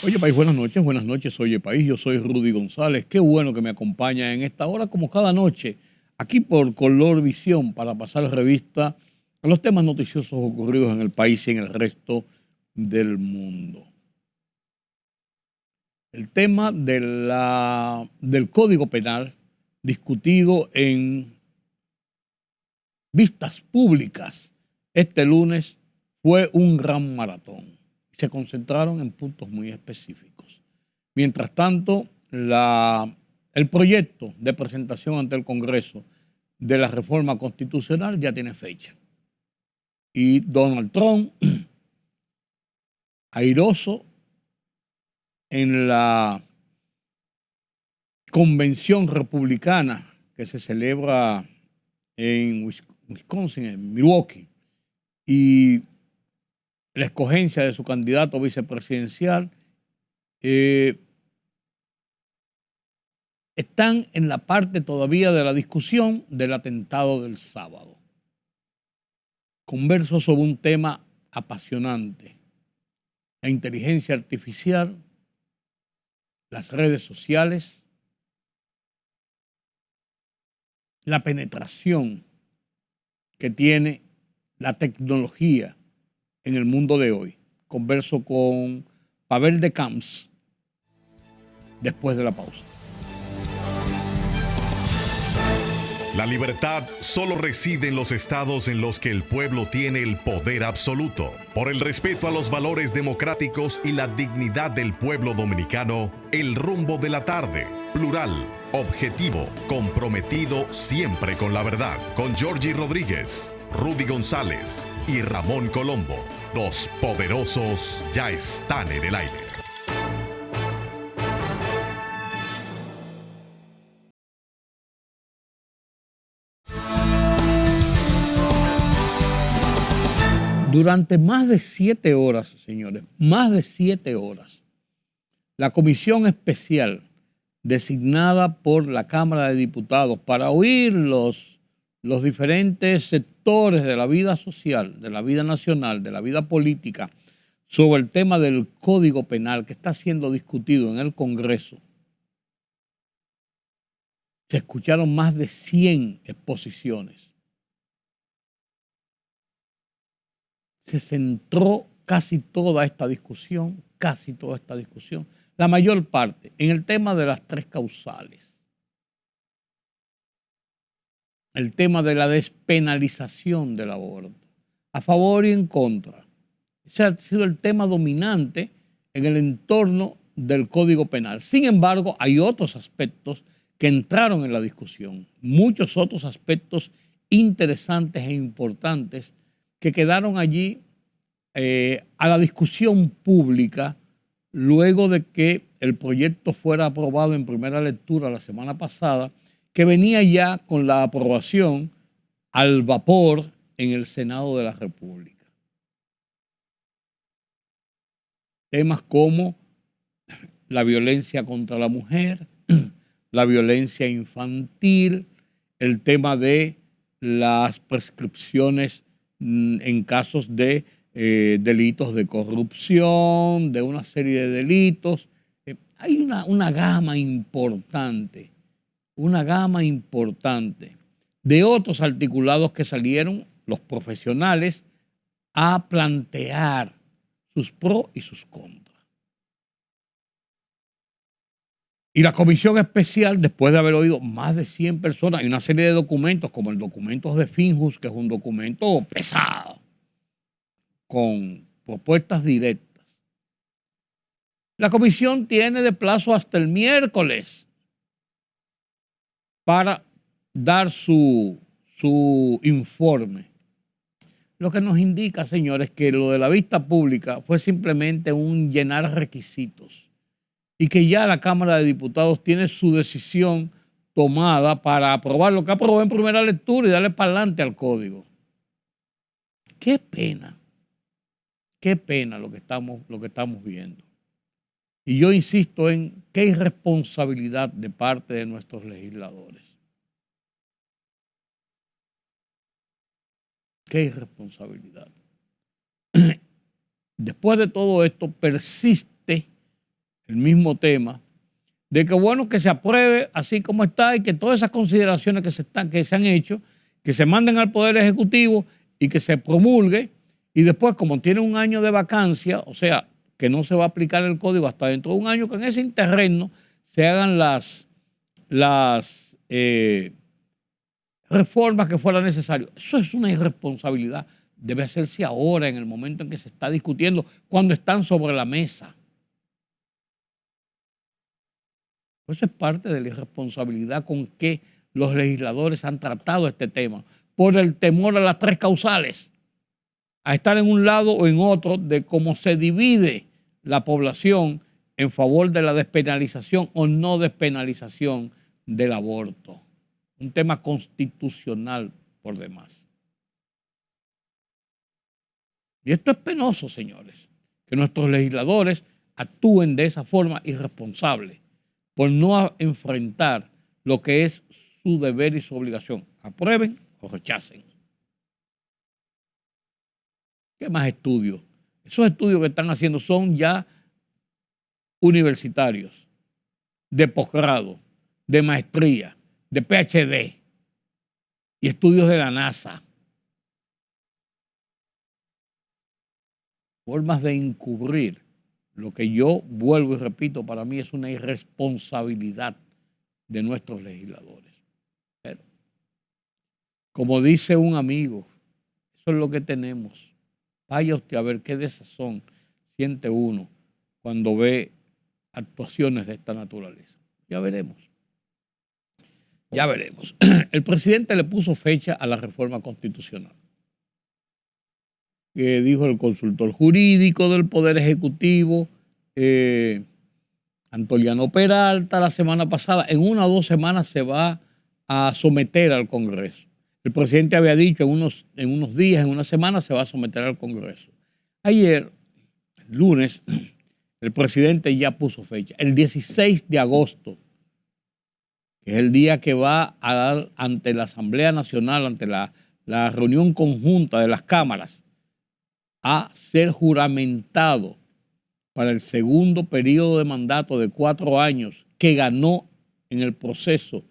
Oye, País, buenas noches, oye, País, yo soy Rudy González, qué bueno que me acompaña en esta hora, como cada noche, aquí por Color Visión, para pasar revista a los temas noticiosos ocurridos en el país y en el resto del mundo. El tema del Código Penal, discutido en vistas públicas este lunes, fue un gran maratón. Se concentraron en puntos muy específicos. Mientras tanto, el proyecto de presentación ante el Congreso de la reforma constitucional ya tiene fecha. Y Donald Trump, airoso en la convención republicana que se celebra en Wisconsin, en Milwaukee, y la escogencia de su candidato vicepresidencial, están en la parte todavía de la discusión del atentado del sábado. Converso sobre un tema apasionante: la inteligencia artificial, las redes sociales, la penetración que tiene la tecnología en el mundo de hoy. Converso con Pavel de Camps después de la pausa. La libertad solo reside en los estados en los que el pueblo tiene el poder absoluto. Por el respeto a los valores democráticos y la dignidad del pueblo dominicano, el rumbo de la tarde, plural, objetivo, comprometido siempre con la verdad. Con Georgie Rodríguez, Rudy González y Ramón Colombo. Los poderosos ya están en el aire. Durante más de 7 horas, señores, más de 7 horas, la comisión especial designada por la Cámara de Diputados para oír los diferentes sectores de la vida social, de la vida nacional, de la vida política, sobre el tema del Código Penal que está siendo discutido en el Congreso. Se escucharon más de 100 exposiciones. Se centró casi toda esta discusión, la mayor parte, en el tema de las 3 causales. El tema de la despenalización del aborto, a favor y en contra. Ese ha sido el tema dominante en el entorno del Código Penal. Sin embargo, hay otros aspectos que entraron en la discusión, muchos otros aspectos interesantes e importantes que quedaron allí a la discusión pública luego de que el proyecto fuera aprobado en primera lectura la semana pasada, que venía ya con la aprobación al vapor en el Senado de la República. Temas como la violencia contra la mujer, la violencia infantil, el tema de las prescripciones en casos de delitos de corrupción, de una serie de delitos. Hay una gama importante de otros articulados que salieron los profesionales a plantear sus pros y sus contras. Y la comisión especial, después de haber oído más de 100 personas y una serie de documentos, como el documento de Finjus, que es un documento pesado, con propuestas directas. La comisión tiene de plazo hasta el miércoles para dar su informe. Lo que nos indica, señores, que lo de la vista pública fue simplemente un llenar requisitos y que ya la Cámara de Diputados tiene su decisión tomada para aprobar lo que aprobó en primera lectura y darle para adelante al código. Qué pena lo que estamos viendo. Y yo insisto en qué irresponsabilidad de parte de nuestros legisladores. Qué irresponsabilidad. Después de todo esto, persiste el mismo tema, de que bueno, que se apruebe así como está y que todas esas consideraciones que se han hecho, que se manden al Poder Ejecutivo y que se promulgue, y después, como tiene un año de vacancia, o sea, que no se va a aplicar el código hasta dentro de un año, que en ese interregno se hagan las reformas que fuera necesario. Eso es una irresponsabilidad. Debe hacerse ahora, en el momento en que se está discutiendo, cuando están sobre la mesa. Eso es parte de la irresponsabilidad con que los legisladores han tratado este tema, por el temor a las tres causales, a estar en un lado o en otro de cómo se divide la población en favor de la despenalización o no despenalización del aborto. Un tema constitucional por demás. Y esto es penoso, señores, que nuestros legisladores actúen de esa forma irresponsable por no enfrentar lo que es su deber y su obligación. Aprueben o rechacen. ¿Qué más estudios? Esos estudios que están haciendo son ya universitarios, de posgrado, de maestría, de PhD y estudios de la NASA. Formas de encubrir lo que yo vuelvo y repito, para mí es una irresponsabilidad de nuestros legisladores. Pero, como dice un amigo, eso es lo que tenemos. Vaya usted a ver qué desazón siente uno cuando ve actuaciones de esta naturaleza. Ya veremos. Ya veremos. El presidente le puso fecha a la reforma constitucional. Que dijo el consultor jurídico del Poder Ejecutivo, Antoliano Peralta, la semana pasada, en 1 o 2 semanas se va a someter al Congreso. El presidente había dicho en unos días, en una semana, se va a someter al Congreso. Ayer, lunes, el presidente ya puso fecha, el 16 de agosto, que es el día que va a dar ante la Asamblea Nacional, ante la reunión conjunta de las cámaras, a ser juramentado para el segundo periodo de mandato de 4 años que ganó en el proceso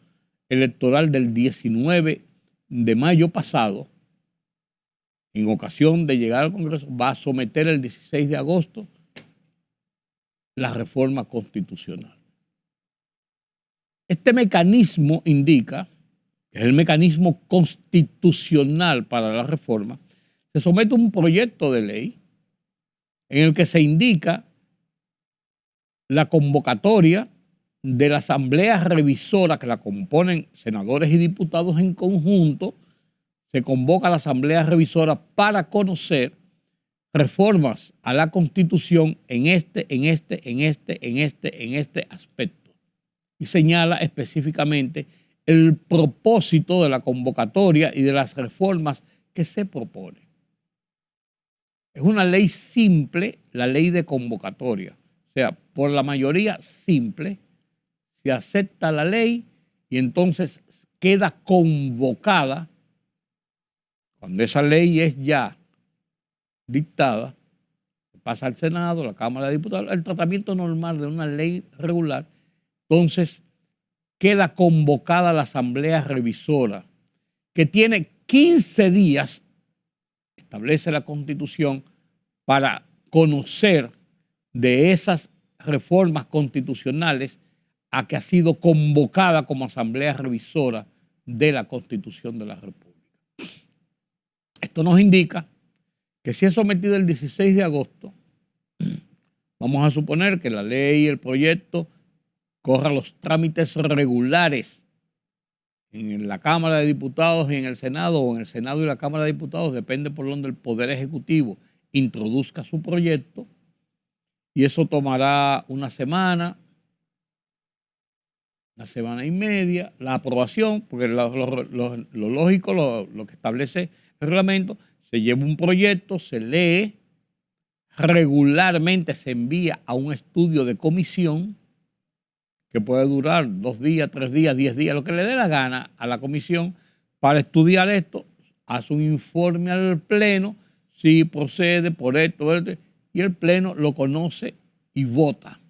electoral del 19 de mayo pasado, en ocasión de llegar al Congreso, va a someter el 16 de agosto la reforma constitucional. Este mecanismo indica, que es el mecanismo constitucional para la reforma, se somete un proyecto de ley en el que se indica la convocatoria de la Asamblea Revisora, que la componen senadores y diputados en conjunto. Se convoca a la Asamblea Revisora para conocer reformas a la Constitución en este aspecto. Y señala específicamente el propósito de la convocatoria y de las reformas que se propone. Es una ley simple, la ley de convocatoria. O sea, por la mayoría simple, se acepta la ley y entonces queda convocada. Cuando esa ley es ya dictada, pasa al Senado, la Cámara de Diputados, el tratamiento normal de una ley regular, entonces queda convocada la Asamblea Revisora, que tiene 15 días, establece la Constitución, para conocer de esas reformas constitucionales a que ha sido convocada como Asamblea Revisora de la Constitución de la República. Esto nos indica que si es sometido el 16 de agosto, vamos a suponer que la ley y el proyecto corra los trámites regulares en la Cámara de Diputados y en el Senado, o en el Senado y la Cámara de Diputados, depende por donde el Poder Ejecutivo introduzca su proyecto, y eso tomará una semana y media, la aprobación, porque lo lógico, lo que establece el reglamento, se lleva un proyecto, se lee, regularmente se envía a un estudio de comisión que puede durar 2 días, 3 días, 10 días, lo que le dé la gana a la comisión para estudiar esto, hace un informe al Pleno, si procede por esto, y el Pleno lo conoce y vota.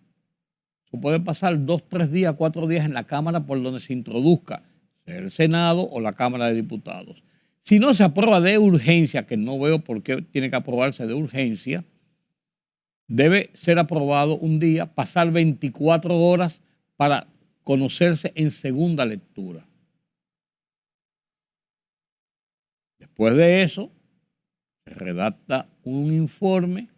Eso puede pasar 2, 3 días, 4 días en la Cámara por donde se introduzca, sea el Senado o la Cámara de Diputados. Si no se aprueba de urgencia, que no veo por qué tiene que aprobarse de urgencia, debe ser aprobado un día, pasar 24 horas para conocerse en segunda lectura. Después de eso, se redacta un informe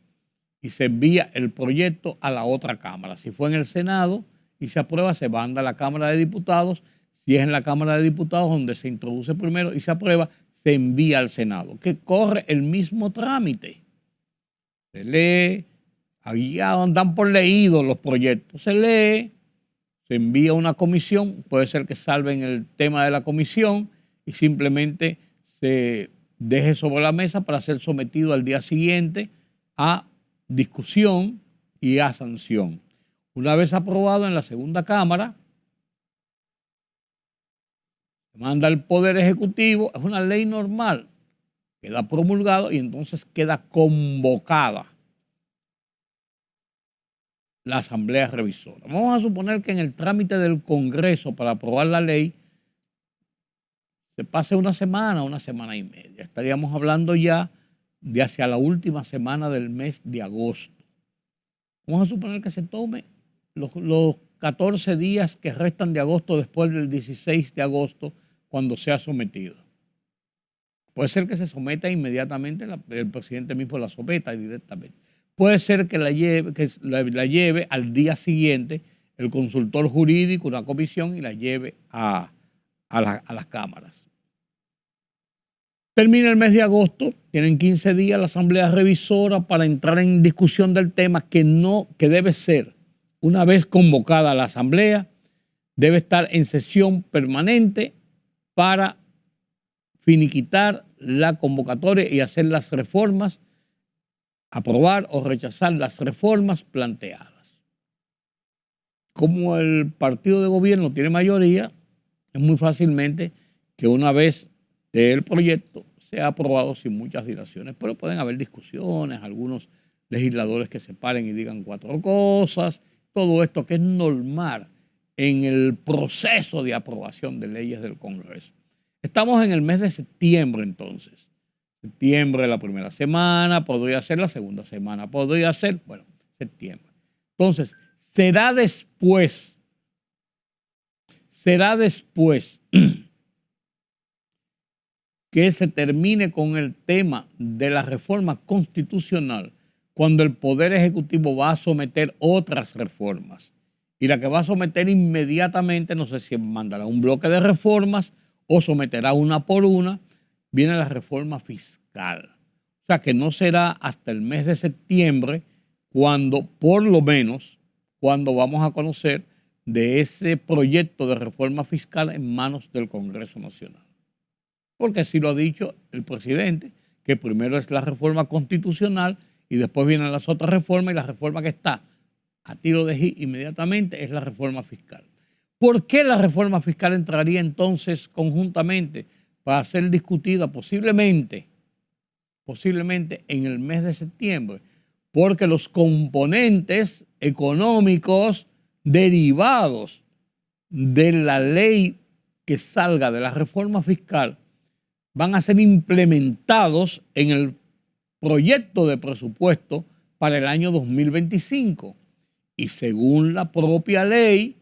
y se envía el proyecto a la otra Cámara. Si fue en el Senado y se aprueba, se manda a la Cámara de Diputados. Si es en la Cámara de Diputados donde se introduce primero y se aprueba, se envía al Senado, que corre el mismo trámite. Se lee, ahí dan por leídos los proyectos, se lee, se envía a una comisión, puede ser que salven el tema de la comisión y simplemente se deje sobre la mesa para ser sometido al día siguiente a discusión y a sanción. Una vez aprobado en la segunda Cámara, se manda al Poder Ejecutivo, es una ley normal, queda promulgado y entonces queda convocada la Asamblea Revisora. Vamos a suponer que en el trámite del Congreso para aprobar la ley se pase una semana y media. Estaríamos hablando ya de hacia la última semana del mes de agosto. Vamos a suponer que se tome los 14 días que restan de agosto después del 16 de agosto cuando sea sometido. Puede ser que se someta inmediatamente, el presidente mismo la someta directamente. Puede ser que la lleve al día siguiente el consultor jurídico, una comisión, y la lleve a las cámaras. Termina el mes de agosto, tienen 15 días la Asamblea Revisora para entrar en discusión del tema que debe ser, una vez convocada la Asamblea, debe estar en sesión permanente para finiquitar la convocatoria y hacer las reformas, aprobar o rechazar las reformas planteadas. Como el partido de gobierno tiene mayoría, es muy fácilmente que una vez el proyecto sea aprobado sin muchas dilaciones, pero pueden haber discusiones, algunos legisladores que se paren y digan 4 cosas, todo esto que es normal en el proceso de aprobación de leyes del Congreso. Estamos en el mes de septiembre entonces. Septiembre la primera semana, podría ser la segunda semana, podría ser, septiembre. Entonces, será después que se termine con el tema de la reforma constitucional cuando el Poder Ejecutivo va a someter otras reformas. Y la que va a someter inmediatamente, no sé si mandará un bloque de reformas o someterá una por una, viene la reforma fiscal. O sea que no será hasta el mes de septiembre cuando, por lo menos, cuando vamos a conocer de ese proyecto de reforma fiscal en manos del Congreso Nacional. Porque así lo ha dicho el presidente, que primero es la reforma constitucional y después vienen las otras reformas, y la reforma que está a tiro de hit inmediatamente es la reforma fiscal. ¿Por qué la reforma fiscal entraría entonces conjuntamente para ser discutida posiblemente en el mes de septiembre? Porque los componentes económicos derivados de la ley que salga de la reforma fiscal van a ser implementados en el proyecto de presupuesto para el año 2025. Y según la propia ley,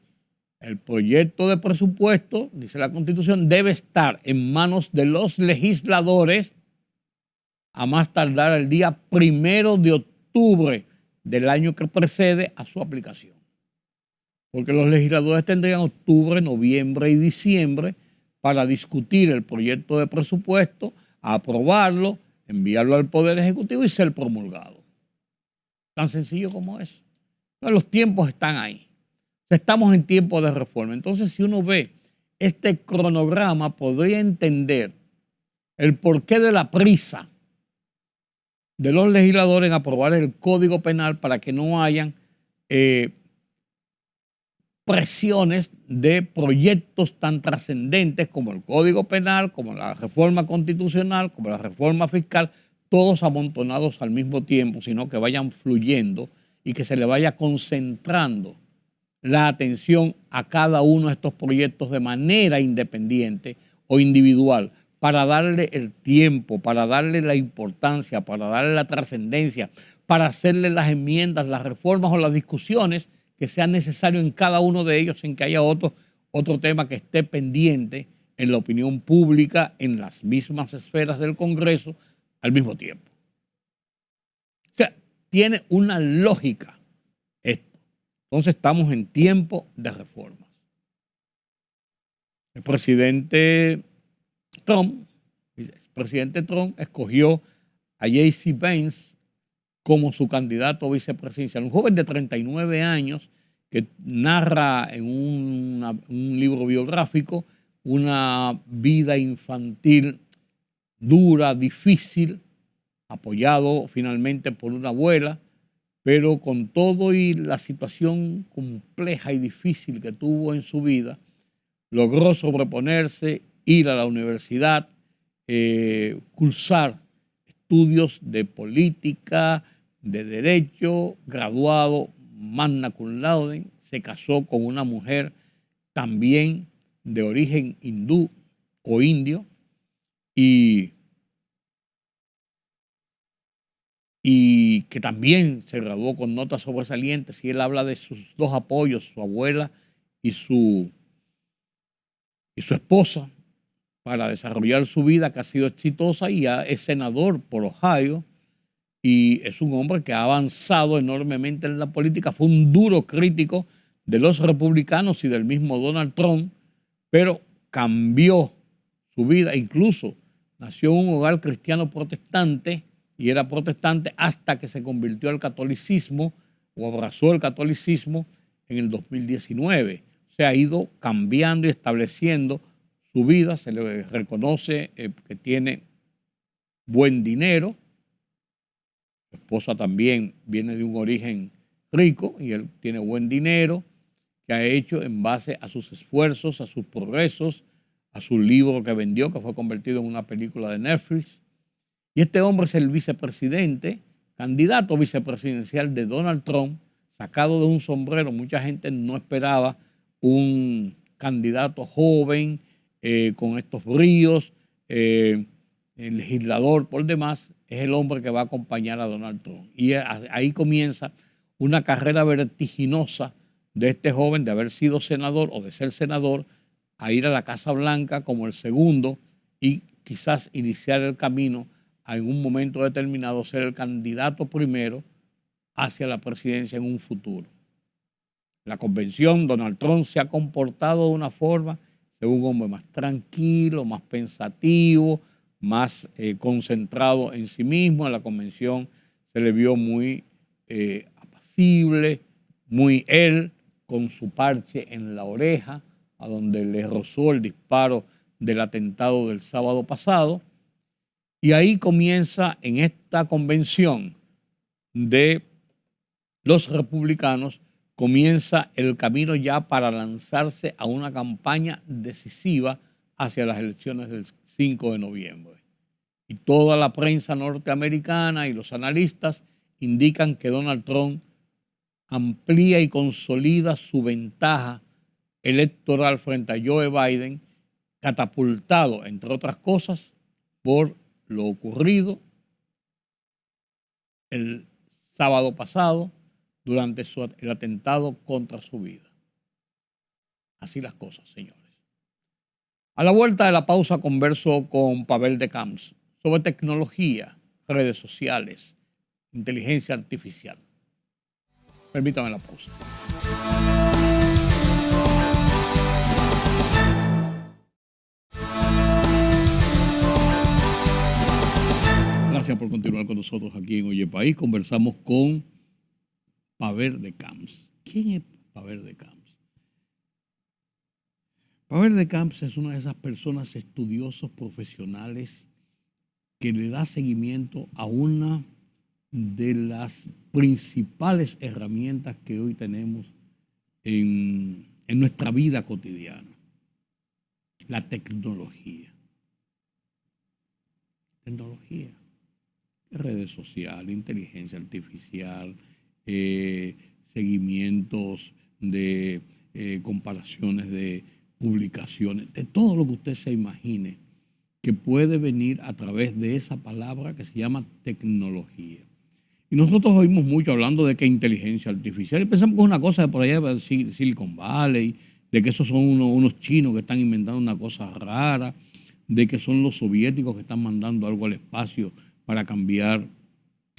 el proyecto de presupuesto, dice la Constitución, debe estar en manos de los legisladores a más tardar el día 1 de octubre del año que precede a su aplicación. Porque los legisladores tendrían octubre, noviembre y diciembre para discutir el proyecto de presupuesto, aprobarlo, enviarlo al Poder Ejecutivo y ser promulgado. Tan sencillo como eso. Los tiempos están ahí. Estamos en tiempo de reforma. Entonces, si uno ve este cronograma, podría entender el porqué de la prisa de los legisladores en aprobar el Código Penal para que no hayan presiones de proyectos tan trascendentes como el Código Penal, como la reforma constitucional, como la reforma fiscal, todos amontonados al mismo tiempo, sino que vayan fluyendo y que se le vaya concentrando la atención a cada uno de estos proyectos de manera independiente o individual, para darle el tiempo, para darle la importancia, para darle la trascendencia, para hacerle las enmiendas, las reformas o las discusiones que sean necesarios en cada uno de ellos, en que haya otro tema que esté pendiente en la opinión pública, en las mismas esferas del Congreso, al mismo tiempo. O sea, tiene una lógica esto. Entonces estamos en tiempo de reformas. El presidente Trump escogió a J.C. Vance como su candidato vicepresidencial, un joven de 39 años que narra en un libro biográfico una vida infantil dura, difícil, apoyado finalmente por una abuela, pero con todo y la situación compleja y difícil que tuvo en su vida, logró sobreponerse, ir a la universidad, cursar estudios de política, de derecho, graduado magna cum laude, se casó con una mujer también de origen hindú o indio y que también se graduó con notas sobresalientes, y él habla de sus dos apoyos, su abuela y su esposa, para desarrollar su vida, que ha sido exitosa, y ya es senador por Ohio, y es un hombre que ha avanzado enormemente en la política. Fue un duro crítico de los republicanos y del mismo Donald Trump, pero cambió su vida. Incluso nació en un hogar cristiano protestante y era protestante hasta que se convirtió al catolicismo o abrazó el catolicismo en el 2019. Se ha ido cambiando y estableciendo su vida. Se le reconoce que tiene buen dinero. Su esposa también viene de un origen rico y él tiene buen dinero, que ha hecho en base a sus esfuerzos, a sus progresos, a su libro que vendió, que fue convertido en una película de Netflix. Y este hombre es el vicepresidente, candidato vicepresidencial de Donald Trump, sacado de un sombrero. Mucha gente no esperaba un candidato joven, con estos bríos, el legislador por demás. Es el hombre que va a acompañar a Donald Trump. Y ahí comienza una carrera vertiginosa de este joven de haber sido senador o de ser senador a ir a la Casa Blanca como el segundo y quizás iniciar el camino a en un momento determinado ser el candidato primero hacia la presidencia en un futuro. La convención, Donald Trump se ha comportado de una forma de un hombre más tranquilo, más pensativo, más concentrado en sí mismo. En la convención se le vio muy apacible, muy él, con su parche en la oreja, a donde le rozó el disparo del atentado del sábado pasado. Y ahí comienza, en esta convención de los republicanos, comienza el camino ya para lanzarse a una campaña decisiva hacia las elecciones del 5 de noviembre. Y toda la prensa norteamericana y los analistas indican que Donald Trump amplía y consolida su ventaja electoral frente a Joe Biden, catapultado, entre otras cosas, por lo ocurrido el sábado pasado durante el atentado contra su vida. Así las cosas, señores. A la vuelta de la pausa converso con Pavel de Camps sobre tecnología, redes sociales, inteligencia artificial. Permítame la pausa. Gracias por continuar con nosotros aquí en Oye País. Conversamos con Pavel de Camps. ¿Quién es Pavel de Camps? Pavel de Camps es una de esas personas, estudiosos profesionales, que le da seguimiento a una de las principales herramientas que hoy tenemos en nuestra vida cotidiana: la tecnología. Tecnología. Redes sociales, inteligencia artificial, seguimientos de comparaciones, de publicaciones, de todo lo que usted se imagine que puede venir a través de esa palabra que se llama tecnología. Y nosotros oímos mucho hablando de que inteligencia artificial, y pensamos que es una cosa de por allá de Silicon Valley, de que esos son unos chinos que están inventando una cosa rara, de que son los soviéticos que están mandando algo al espacio para cambiar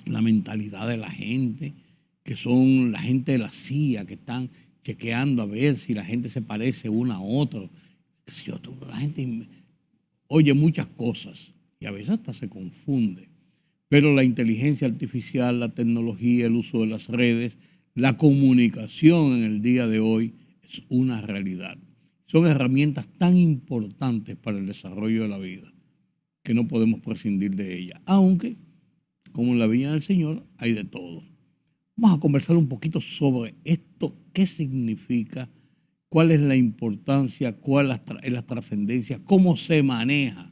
la mentalidad de la gente, que son la gente de la CIA que están chequeando a ver si la gente se parece una a otra. La gente oye muchas cosas y a veces hasta se confunde. Pero la inteligencia artificial, la tecnología, el uso de las redes, la comunicación en el día de hoy es una realidad. Son herramientas tan importantes para el desarrollo de la vida que no podemos prescindir de ellas. Aunque, como en la viña del Señor, hay de todo. Vamos a conversar un poquito sobre esto, qué significa, cuál es la importancia, cuál es la trascendencia, cómo se maneja.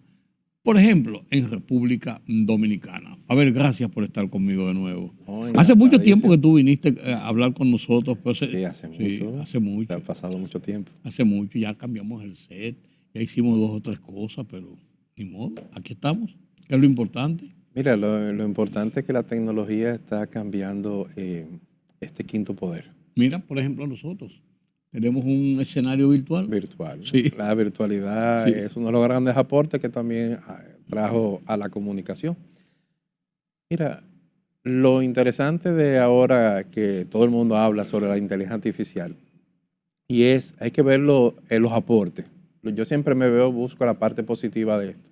Por ejemplo, en República Dominicana. A ver, gracias por estar conmigo de nuevo. Hace mucho tiempo que tú viniste a hablar con nosotros. Pues, sí, hace mucho. Hace mucho. Se ha pasado mucho tiempo. Hace mucho, ya cambiamos el set, ya hicimos 2 o 3 cosas, pero ni modo, aquí estamos. ¿Qué es lo importante? Mira, lo importante es que la tecnología está cambiando este quinto poder. Mira, por ejemplo, nosotros tenemos un escenario virtual. Virtual. Sí. La virtualidad es uno de los grandes aportes que también trajo a la comunicación. Mira, lo interesante de ahora que todo el mundo habla sobre la inteligencia artificial y hay que verlo en los aportes. Yo siempre busco la parte positiva de esto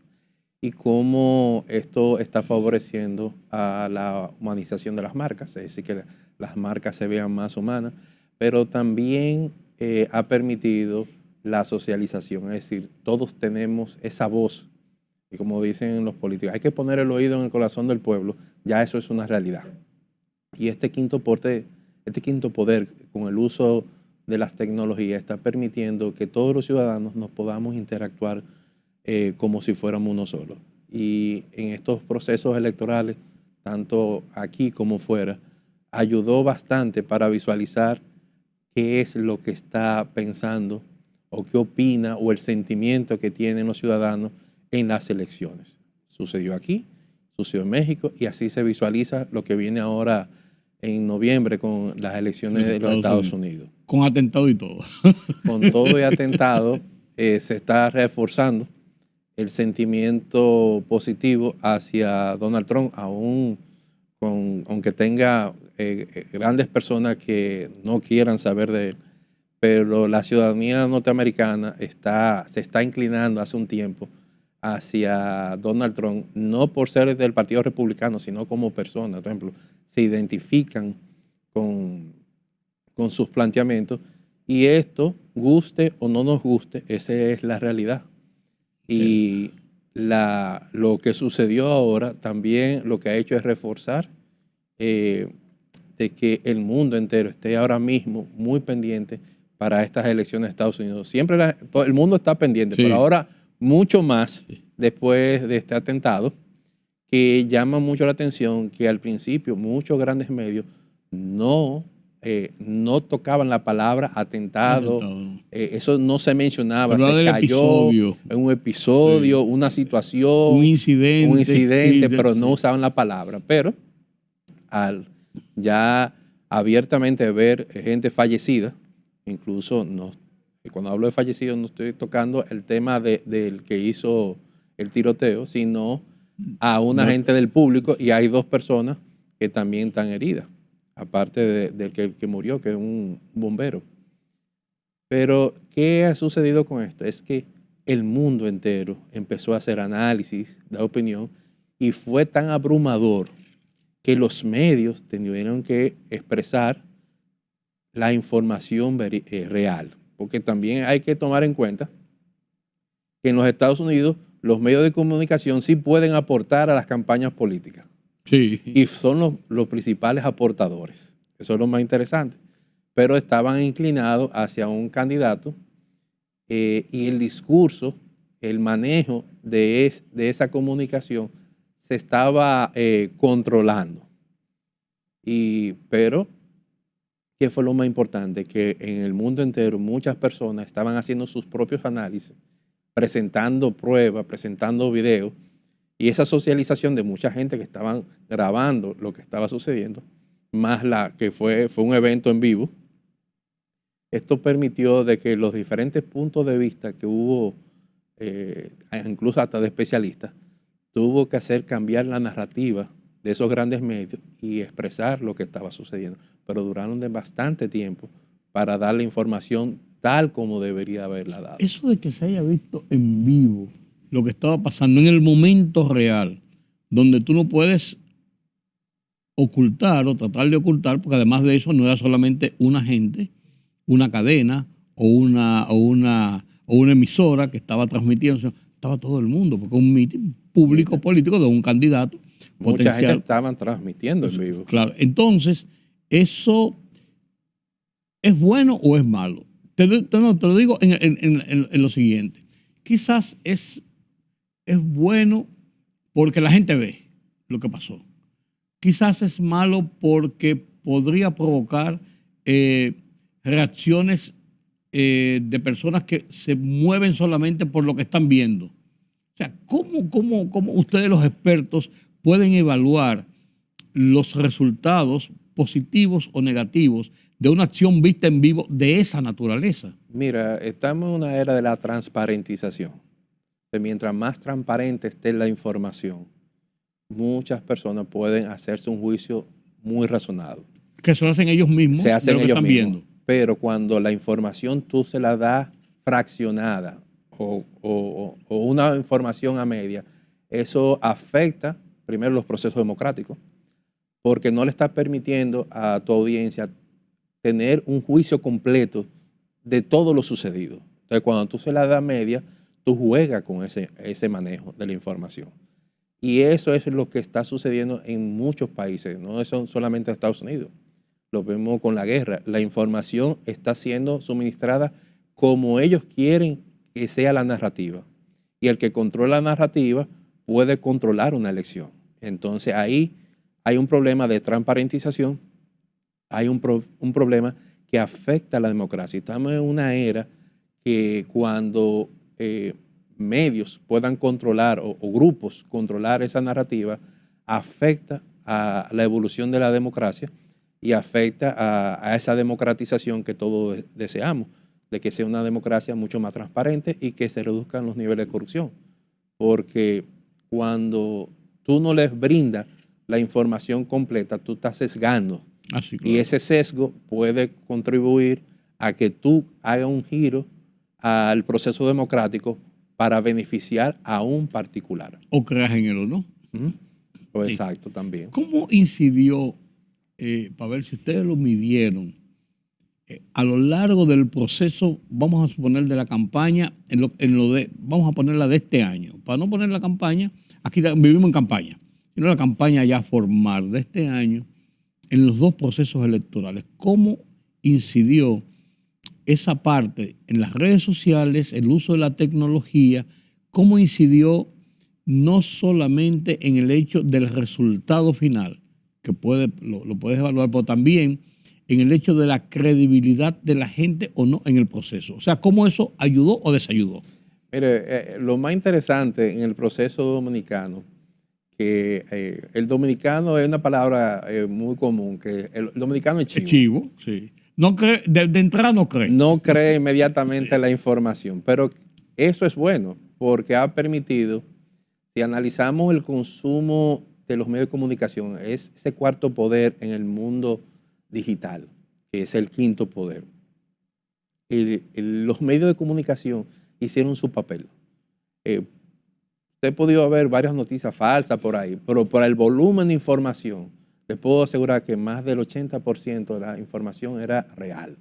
y cómo esto está favoreciendo a la humanización de las marcas, es decir, que las marcas se vean más humanas, pero también ha permitido la socialización, es decir, todos tenemos esa voz y como dicen los políticos, hay que poner el oído en el corazón del pueblo, ya eso es una realidad. Y este quinto poder con el uso de las tecnologías está permitiendo que todos los ciudadanos nos podamos interactuar como si fuéramos uno solo. Y en estos procesos electorales, tanto aquí como fuera, ayudó bastante para visualizar qué es lo que está pensando o qué opina o el sentimiento que tienen los ciudadanos en las elecciones. Sucedió aquí, sucedió en México y así se visualiza lo que viene ahora en noviembre con las elecciones de los Estados Unidos. Con atentado y todo. Con todo y atentado se está reforzando el sentimiento positivo hacia Donald Trump, aunque tenga grandes personas que no quieran saber de él, pero la ciudadanía norteamericana se está inclinando hace un tiempo hacia Donald Trump, no por ser del Partido Republicano, sino como persona. Por ejemplo, se identifican con sus planteamientos y esto, guste o no nos guste, esa es la realidad. Y lo que sucedió ahora también lo que ha hecho es reforzar de que el mundo entero esté ahora mismo muy pendiente para estas elecciones de Estados Unidos. Siempre todo el mundo está pendiente, sí, pero ahora mucho más después de este atentado, que llama mucho la atención que al principio muchos grandes medios no tocaban la palabra atentado. Eso no se mencionaba, se cayó en un episodio, sí, una situación, un incidente, sí, pero no usaban la palabra. Pero al ya abiertamente ver gente fallecida, incluso cuando hablo de fallecidos no estoy tocando el tema del que hizo el tiroteo, sino a una gente del público, y hay 2 personas que también están heridas, aparte del que murió, que es un bombero. Pero, ¿qué ha sucedido con esto? Es que el mundo entero empezó a hacer análisis, dar opinión, y fue tan abrumador que los medios tuvieron que expresar la información real. Porque también hay que tomar en cuenta que en los Estados Unidos los medios de comunicación sí pueden aportar a las campañas políticas. Sí. Y son los principales aportadores. Eso es lo más interesante. Pero estaban inclinados hacia un candidato y el discurso, el manejo de esa comunicación se estaba controlando. Pero, ¿Qué fue lo más importante? Que en el mundo entero muchas personas estaban haciendo sus propios análisis, presentando pruebas, presentando videos, y esa socialización de mucha gente que estaban grabando lo que estaba sucediendo, más la que fue un evento en vivo, esto permitió de que los diferentes puntos de vista que hubo, incluso hasta de especialistas, tuvo que hacer cambiar la narrativa de esos grandes medios y expresar lo que estaba sucediendo. Pero duraron de bastante tiempo para dar la información tal como debería haberla dado. Eso de que se haya visto en vivo lo que estaba pasando en el momento real, donde tú no puedes ocultar o tratar de ocultar, porque además de eso no era solamente una gente, una cadena o una emisora que estaba transmitiendo, sino estaba todo el mundo, porque un mitin público político de un candidato Mucha potencial. gente estaban transmitiendo en vivo. Claro, entonces, ¿eso es bueno o es malo? Te lo digo en lo siguiente. Quizás es bueno porque la gente ve lo que pasó. Quizás es malo porque podría provocar reacciones de personas que se mueven solamente por lo que están viendo. O sea, ¿cómo ustedes los expertos pueden evaluar los resultados positivos o negativos de una acción vista en vivo de esa naturaleza? Mira, estamos en una era de la transparentización. Mientras más transparente esté la información, muchas personas pueden hacerse un juicio muy razonado. Que se lo hacen ellos mismos, Se hacen de lo que ellos están mismos. viendo. Pero cuando la información tú se la das fraccionada o una información a media, eso afecta primero los procesos democráticos, porque no le está permitiendo a tu audiencia tener un juicio completo de todo lo sucedido. Entonces, cuando tú se la das media, tú juegas con ese manejo de la información. Y eso es lo que está sucediendo en muchos países, no son solamente en Estados Unidos. Lo vemos con la guerra. La información está siendo suministrada como ellos quieren que sea la narrativa. Y el que controla la narrativa puede controlar una elección. Entonces ahí hay un problema de transparentización, hay un problema que afecta a la democracia. Estamos en una era que cuando medios puedan controlar o grupos controlar esa narrativa, afecta a la evolución de la democracia y afecta a esa democratización que todos deseamos, de que sea una democracia mucho más transparente y que se reduzcan los niveles de corrupción. Porque cuando tú no les brindas la información completa, tú estás sesgando. Así, claro. Y ese sesgo puede contribuir a que tú hagas un giro al proceso democrático para beneficiar a un particular. O creas en él o no. Sí. Sí. Exacto, también. ¿Cómo incidió, para ver si ustedes lo midieron, a lo largo del proceso, vamos a suponer de la campaña, vamos a ponerla de este año, para no poner la campaña, aquí vivimos en campaña, sino la campaña ya formal de este año, en los dos procesos electorales? ¿Cómo incidió esa parte en las redes sociales, el uso de la tecnología? ¿Cómo incidió no solamente en el hecho del resultado final, que lo puedes evaluar, pero también en el hecho de la credibilidad de la gente o no en el proceso? O sea, ¿cómo eso ayudó o desayudó? Mire, lo más interesante en el proceso dominicano, que el dominicano es una palabra muy común, que el dominicano es chivo. Es chivo, sí. No cree, de entrada no cree. No cree inmediatamente la información, pero eso es bueno porque ha permitido, si analizamos el consumo de los medios de comunicación, es ese cuarto poder en el mundo digital, que es el quinto poder. Los medios de comunicación hicieron su papel. Usted ha podido ver varias noticias falsas por ahí, pero por el volumen de información, les puedo asegurar que más del 80% de la información era real.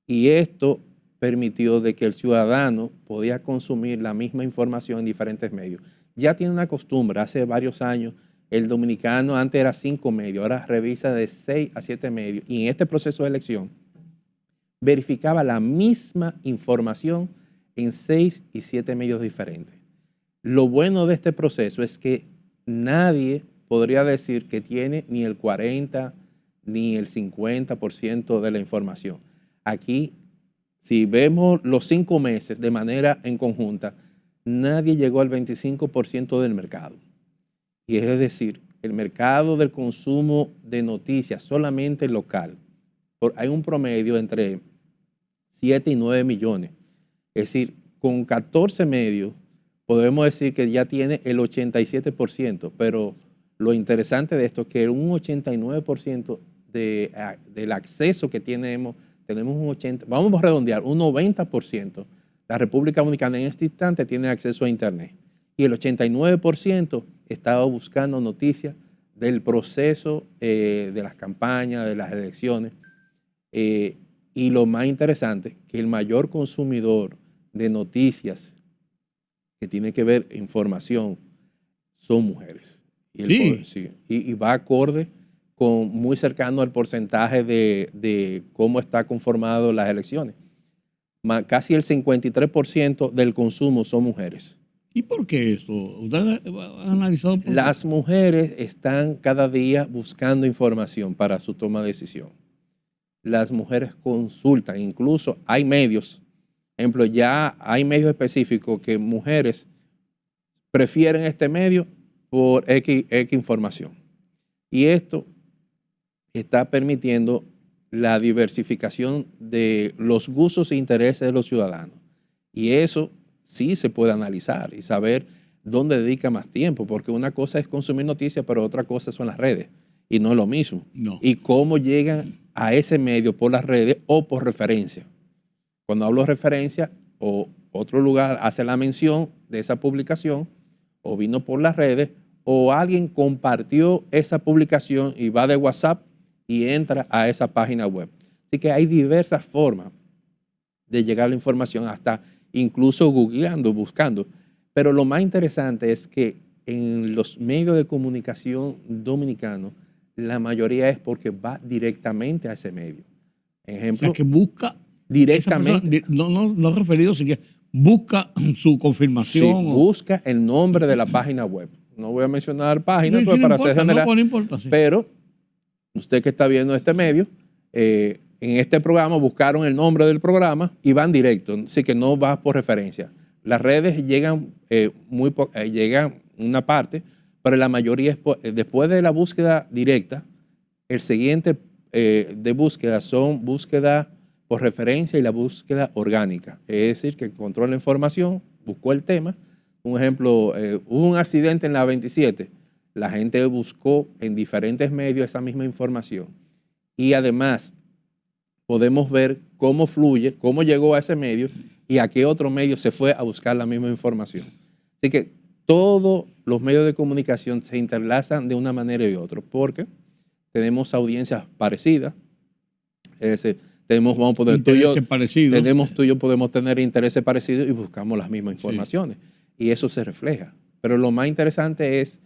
Y esto permitió de que el ciudadano podía consumir la misma información en diferentes medios. Ya tiene una costumbre, hace varios años, el dominicano antes era 5 medios, ahora revisa de 6 a 7 medios. Y en este proceso de elección verificaba la misma información en 6 y 7 medios diferentes. Lo bueno de este proceso es que nadie podría decir que tiene ni el 40, ni el 50% de la información. Aquí, si vemos los 5 meses de manera en conjunta, nadie llegó al 25% del mercado. Y es decir, el mercado del consumo de noticias solamente local, hay un promedio entre 7 y 9 millones. Es decir, con 14 medios podemos decir que ya tiene el 87%, pero lo interesante de esto es que un 89% del acceso que tenemos un 80%, vamos a redondear, un 90%. La República Dominicana en este instante tiene acceso a Internet y el 89% estaba buscando noticias del proceso de las campañas, de las elecciones. Y lo más interesante, que el mayor consumidor de noticias que tiene que ver información son mujeres. Y va acorde con muy cercano al porcentaje de cómo está conformado las elecciones. Casi el 53% del consumo son mujeres. ¿Y por qué eso? ¿Ustedes han analizado por qué? Las mujeres están cada día buscando información para su toma de decisión. Las mujeres consultan, incluso hay medios, por ejemplo, ya hay medios específicos que mujeres prefieren este medio por X información. Y esto está permitiendo la diversificación de los gustos e intereses de los ciudadanos. Y eso sí se puede analizar y saber dónde dedica más tiempo, porque una cosa es consumir noticias, pero otra cosa son las redes, y no es lo mismo. No. Y cómo llegan a ese medio por las redes o por referencia. Cuando hablo de referencia, o otro lugar hace la mención de esa publicación, o vino por las redes, o alguien compartió esa publicación y va de WhatsApp y entra a esa página web. Así que hay diversas formas de llegar a la información, hasta incluso googleando, buscando. Pero lo más interesante es que en los medios de comunicación dominicanos, la mayoría es porque va directamente a ese medio. Ejemplo, O sea, que busca directamente. Persona, no referido, sino que busca su confirmación. Sí, busca el nombre de la página web. No voy a mencionar páginas, Sí, pero sí, para no ser importa, general. no importa, sí. Pero usted que está viendo este medio, en este programa buscaron el nombre del programa y van directo, así que no va por referencia. Las redes llegan llegan una parte, pero la mayoría es después de la búsqueda directa, el siguiente de búsqueda son búsqueda por referencia y la búsqueda orgánica. Es decir, que encontró la información, buscó el tema. Un ejemplo, hubo un accidente en la 27. La gente buscó en diferentes medios esa misma información. Y además podemos ver cómo fluye, cómo llegó a ese medio y a qué otro medio se fue a buscar la misma información. Así que todos los medios de comunicación se interlazan de una manera y otra, porque tenemos audiencias parecidas. Vamos a poner tú y yo podemos tener intereses parecidos y buscamos las mismas informaciones. Sí. Y eso se refleja. Pero lo más interesante es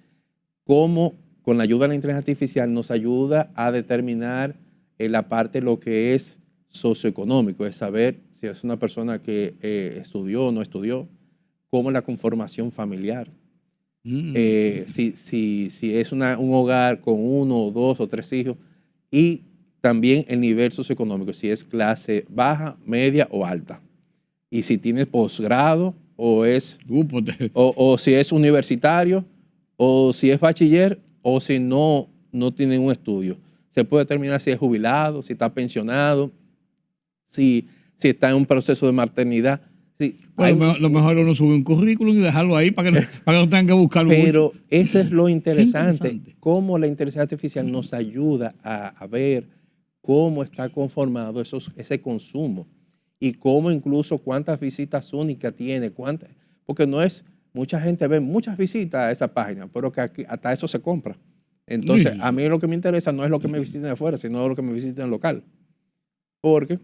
cómo, con la ayuda de la inteligencia artificial, nos ayuda a determinar la parte de lo que es socioeconómico, es saber si es una persona que estudió o no estudió, cómo es la conformación familiar. Si es un hogar con 1, 2 o 3 hijos, y también el nivel socioeconómico, si es clase baja, media o alta. Y si tiene posgrado o si es universitario o si es bachiller o si no tiene un estudio. Se puede determinar si es jubilado, si está pensionado, si está en un proceso de maternidad. Sí, bueno, lo mejor es uno subir un currículum y dejarlo ahí para que no tengan que buscarlo. Pero eso es lo interesante, cómo la inteligencia artificial nos ayuda a ver cómo está conformado ese consumo y cómo incluso cuántas visitas únicas tiene, porque no es, mucha gente ve muchas visitas a esa página, pero que aquí, hasta eso se compra. Entonces, a mí lo que me interesa no es lo que me visiten de afuera, sino lo que me visiten en local. Porque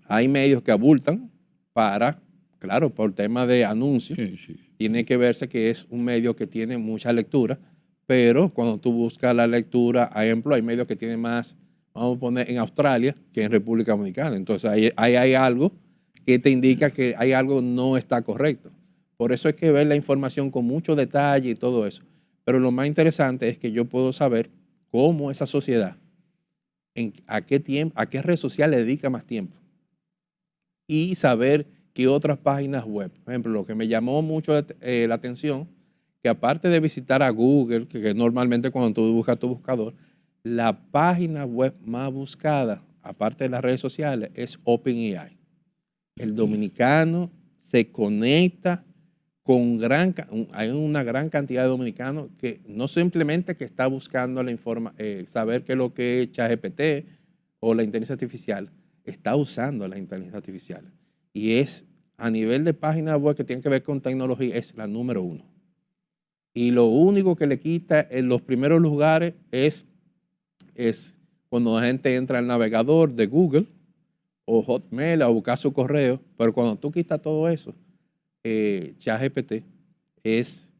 hay medios que abultan por tema de anuncios. Sí. Tiene que verse que es un medio que tiene mucha lectura, pero cuando tú buscas la lectura, por ejemplo, hay medios que tienen más, vamos a poner en Australia, que en República Dominicana. Entonces, ahí hay algo que te indica que hay algo no está correcto. Por eso hay que ver la información con mucho detalle y todo eso. Pero lo más interesante es que yo puedo saber cómo esa sociedad a qué red social le dedica más tiempo. Y saber qué otras páginas web. Por ejemplo, lo que me llamó mucho la atención, que aparte de visitar a Google, que normalmente cuando tú buscas tu buscador, la página web más buscada, aparte de las redes sociales, es OpenAI. El dominicano se conecta con hay una gran cantidad de dominicanos que no simplemente que está buscando saber qué es lo que es ChatGPT o la inteligencia artificial, está usando la inteligencia artificial. Y es, a nivel de página web que tiene que ver con tecnología, es la número 1. Y lo único que le quita en los primeros lugares es cuando la gente entra al navegador de Google o Hotmail a buscar su correo, pero cuando tú quitas todo eso, ChatGPT es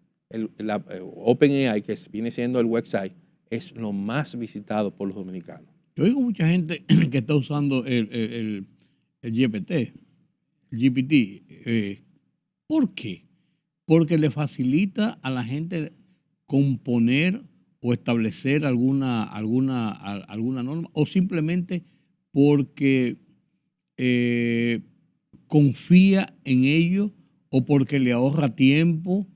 OpenAI, que viene siendo el website, es lo más visitado por los dominicanos. Yo oigo mucha gente que está usando el GPT. ¿Por qué? Porque le facilita a la gente componer o establecer alguna norma, o simplemente porque confía en ello o porque le ahorra tiempo.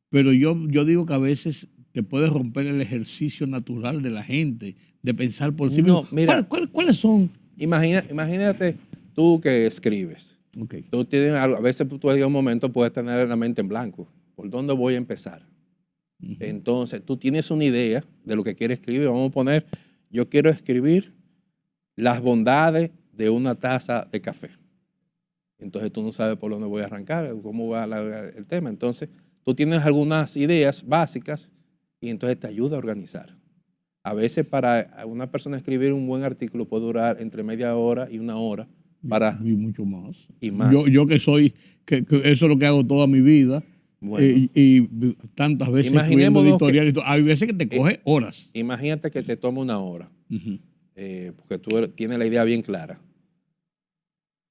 Pero yo digo que a veces te puede romper el ejercicio natural de la gente de pensar por sí mismo. Mira, ¿Cuáles son? Imagínate tú que escribes. Okay. Tú tienes algo, a veces tú en un momento puedes tener la mente en blanco. ¿Por dónde voy a empezar? Uh-huh. Entonces, tú tienes una idea de lo que quieres escribir. Vamos a poner, yo quiero escribir las bondades de una taza de café. Entonces, tú no sabes por dónde voy a arrancar, cómo va el tema. Entonces, tú tienes algunas ideas básicas y entonces te ayuda a organizar. A veces para una persona escribir un buen artículo puede durar entre media hora y una hora. Y mucho más. Y más. Yo que soy, que eso es lo que hago toda mi vida. Bueno, y tantas veces escribiendo editoriales. Hay veces que te coge horas. Imagínate que te toma una hora. Uh-huh. Porque tú tienes la idea bien clara.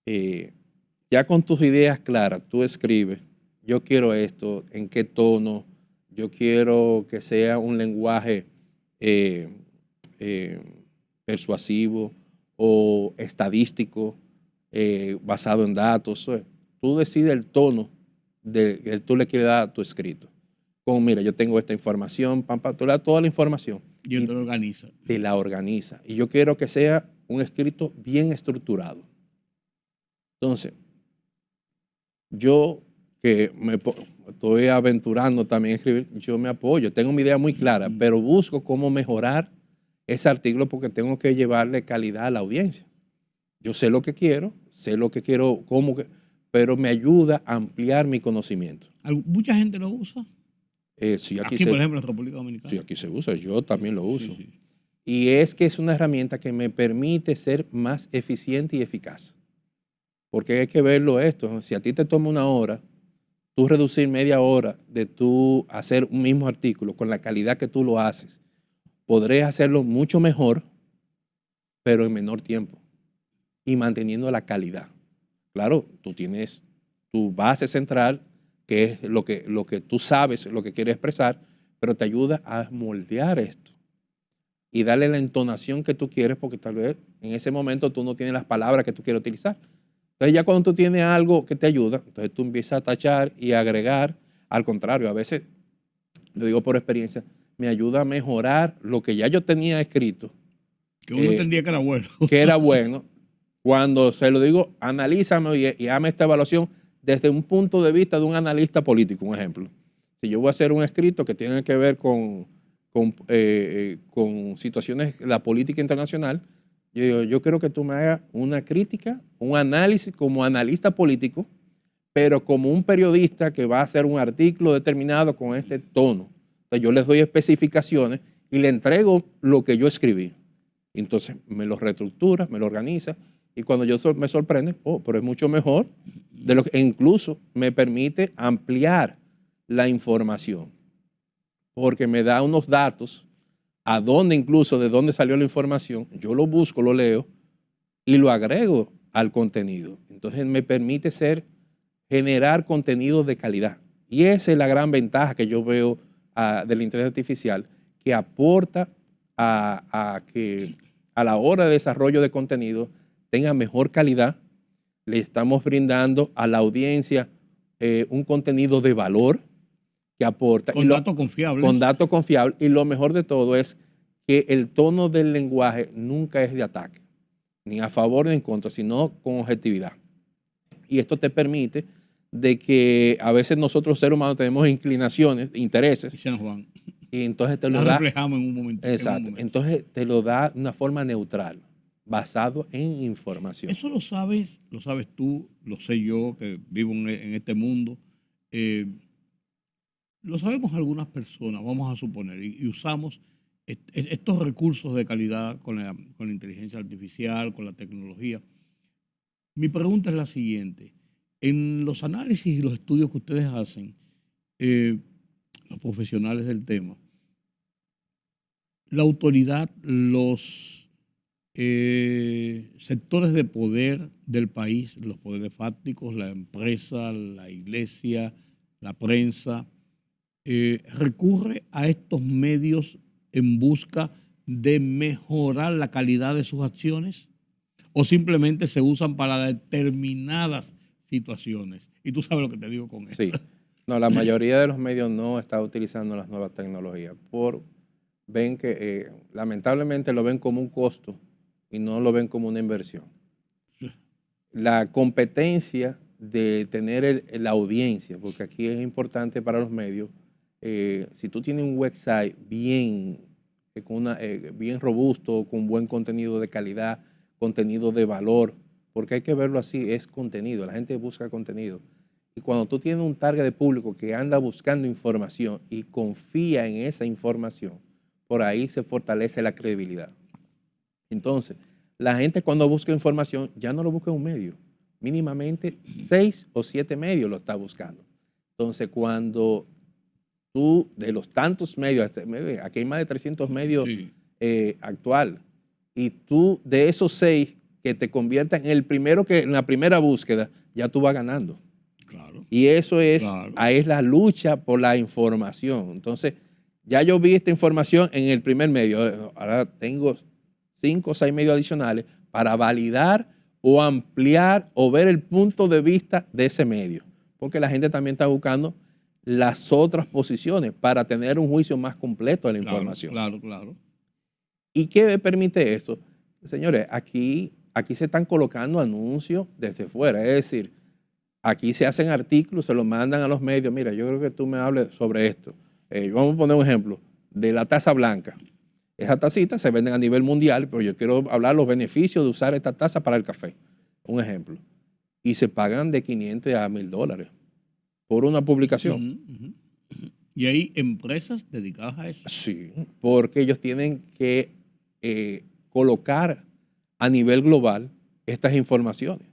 Ya con tus ideas claras, tú escribes, yo quiero esto, en qué tono, yo quiero que sea un lenguaje persuasivo o estadístico, basado en datos. Tú decides el tono que tú le quieres dar a tu escrito. Como, mira, yo tengo esta información, tú le das toda la información. Y él te lo organiza. Te la organiza. Y yo quiero que sea un escrito bien estructurado. Entonces, yo que me estoy aventurando también a escribir, yo me apoyo. Tengo mi idea muy clara, pero busco cómo mejorar ese artículo porque tengo que llevarle calidad a la audiencia. Yo sé lo que quiero, pero me ayuda a ampliar mi conocimiento. ¿Mucha gente lo usa? Sí, aquí por ejemplo, en la República Dominicana. Sí, aquí se usa. Yo también lo uso. Sí. Y es que es una herramienta que me permite ser más eficiente y eficaz. Porque hay que verlo esto. Si a ti te toma una hora, tú reducir media hora de tú hacer un mismo artículo con la calidad que tú lo haces, podrás hacerlo mucho mejor, pero en menor tiempo. Y manteniendo la calidad. Claro, tú tienes tu base central, que es lo que tú sabes, lo que quieres expresar, pero te ayuda a moldear esto y darle la entonación que tú quieres, porque tal vez en ese momento tú no tienes las palabras que tú quieres utilizar. Entonces ya cuando tú tienes algo que te ayuda, entonces tú empiezas a tachar y a agregar. Al contrario, a veces, lo digo por experiencia, me ayuda a mejorar lo que ya yo tenía escrito. Que uno entendía que era bueno. Que era bueno. Cuando se lo digo, analízame y hazme esta evaluación desde un punto de vista de un analista político, un ejemplo. Si yo voy a hacer un escrito que tiene que ver con situaciones de la política internacional, yo quiero que tú me hagas una crítica, un análisis como analista político, pero como un periodista que va a hacer un artículo determinado con este tono. Entonces yo les doy especificaciones y le entrego lo que yo escribí. Entonces me lo reestructura, me lo organiza. Y cuando yo me sorprende, pero es mucho mejor, e incluso me permite ampliar la información, porque me da unos datos, de dónde salió la información, yo lo busco, lo leo y lo agrego al contenido. Entonces me permite generar contenido de calidad. Y esa es la gran ventaja que yo veo de la inteligencia artificial, que aporta a a la hora de desarrollo de contenido tenga mejor calidad. Le estamos brindando a la audiencia un contenido de valor que aporta. Con datos confiables. Con datos confiables. Y lo mejor de todo es que el tono del lenguaje nunca es de ataque, ni a favor ni en contra, sino con objetividad. Y esto te permite de que a veces nosotros seres humanos tenemos inclinaciones, intereses. Juan. Y entonces te lo Lo da. reflejamos en un momento. Exacto. Entonces te lo da de una forma neutral, basado en información. Eso lo sabes tú, lo sé yo que vivo en este mundo. Lo sabemos algunas personas, vamos a suponer, y usamos estos recursos de calidad con la inteligencia artificial, con la tecnología. Mi pregunta es la siguiente. En los análisis y los estudios que ustedes hacen, los profesionales del tema, la autoridad, los sectores de poder del país, los poderes fácticos, la empresa, la iglesia, la prensa, recurre a estos medios en busca de mejorar la calidad de sus acciones, o simplemente se usan para determinadas situaciones. Y tú sabes lo que te digo con eso. Sí. No, la mayoría de los medios no está utilizando las nuevas tecnologías. Ven que lamentablemente lo ven como un costo y no lo ven como una inversión. La competencia de tener la audiencia, porque aquí es importante para los medios, si tú tienes un website bien robusto, con buen contenido de calidad, contenido de valor, porque hay que verlo así, es contenido, la gente busca contenido. Y cuando tú tienes un target de público que anda buscando información y confía en esa información, por ahí se fortalece la credibilidad. Entonces, la gente cuando busca información ya no lo busca en un medio, mínimamente 6 o 7 medios lo está buscando. Entonces, cuando tú, de los tantos medios, aquí hay más de 300 medios actual, y tú de esos 6 que te conviertan en el primero que en la primera búsqueda, ya tú vas ganando. Claro. Y eso es, claro. Ahí es la lucha por la información. Entonces, ya yo vi esta información en el primer medio, ahora tengo 5 o 6 medios adicionales para validar o ampliar o ver el punto de vista de ese medio. Porque la gente también está buscando las otras posiciones para tener un juicio más completo de la información. Claro. ¿Y qué permite esto? Señores, aquí se están colocando anuncios desde fuera. Es decir, aquí se hacen artículos, se los mandan a los medios. Mira, yo creo que tú me hables sobre esto. Vamos a poner un ejemplo de la taza blanca. Esas tacitas se venden a nivel mundial, pero yo quiero hablar de los beneficios de usar esta taza para el café. Un ejemplo. Y se pagan de $500 a $1,000 por una publicación. Y hay empresas dedicadas a eso. Sí, porque ellos tienen que colocar a nivel global estas informaciones.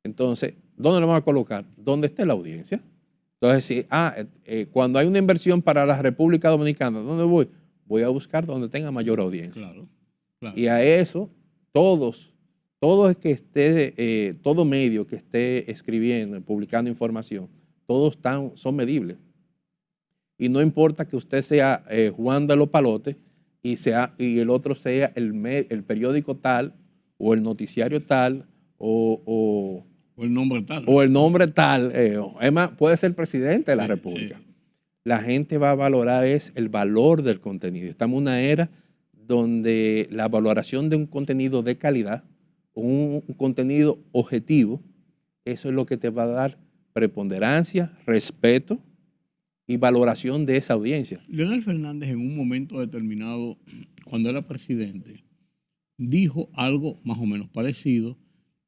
Entonces, ¿dónde lo van a colocar? ¿Dónde esté la audiencia? Entonces, cuando hay una inversión para la República Dominicana, ¿dónde voy? Voy a buscar donde tenga mayor audiencia. Claro. Y a eso, todo medio que esté escribiendo, publicando información, todos son medibles. Y no importa que usted sea Juan de los Palotes y el otro sea el periódico tal o el noticiario tal o el nombre tal. O el nombre tal. Además, puede ser presidente de la República. Sí. La gente va a valorar el valor del contenido. Estamos en una era donde la valoración de un contenido de calidad, un contenido objetivo, eso es lo que te va a dar preponderancia, respeto y valoración de esa audiencia. Leonel Fernández, en un momento determinado, cuando era presidente, dijo algo más o menos parecido,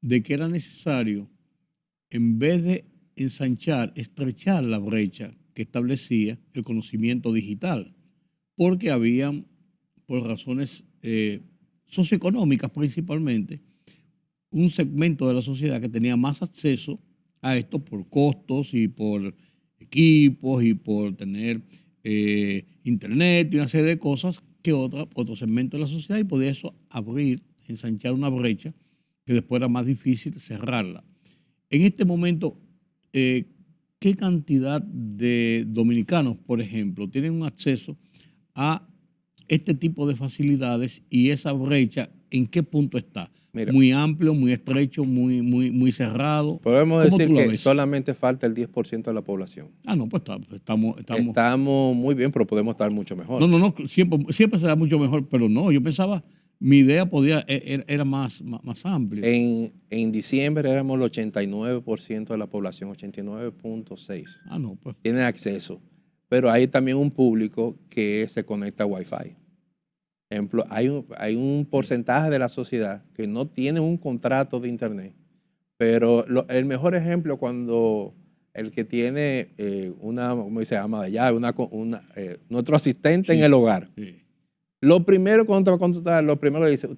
de que era necesario, en vez de ensanchar, estrechar la brecha que establecía el conocimiento digital, porque habían, por razones socioeconómicas principalmente, un segmento de la sociedad que tenía más acceso a esto por costos y por equipos y por tener internet y una serie de cosas que otro segmento de la sociedad, y podía eso abrir, ensanchar una brecha que después era más difícil cerrarla. En este momento, ¿qué cantidad de dominicanos, por ejemplo, tienen un acceso a este tipo de facilidades y esa brecha, ¿en qué punto está? Mira, Muy amplio, muy estrecho, muy cerrado. podemos ¿Cómo decir tú lo que ves? solamente falta el 10% de la población. Ah, no, pues estamos. Estamos muy bien, pero podemos estar mucho mejor. No, siempre será mucho mejor, pero no, yo pensaba, mi idea era más amplia. En diciembre éramos el 89% de la población, 89.6. Ah, no, pues. Tienen acceso, pero hay también un público que se conecta a Wi-Fi. Ejemplo, hay un porcentaje de la sociedad que no tiene un contrato de internet, pero el mejor ejemplo cuando el que tiene ¿cómo se llama? Nuestro asistente Sí, en el hogar. sí, Lo primero cuando te va a contratar, lo primero que dice,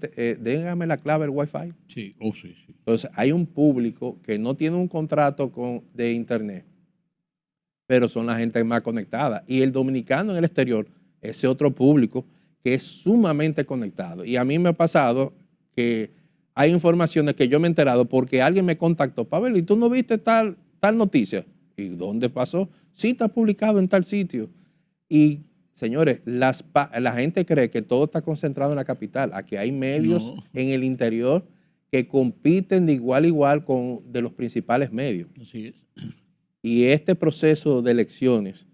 déjame la clave del Wi-Fi. sí, oh, sí, sí. Entonces, hay un público que no tiene un contrato de internet, pero son la gente más conectada. Y el dominicano en el exterior, ese otro público que es sumamente conectado. Y a mí me ha pasado que hay informaciones que yo me he enterado porque alguien me contactó, Pavel, ¿y tú no viste tal noticia? ¿Y dónde pasó? Sí, está publicado en tal sitio. Y, señores, la gente cree que todo está concentrado en la capital. Aquí hay medios No, en el interior que compiten de igual a igual con de los principales medios. así es. Y este proceso de elecciones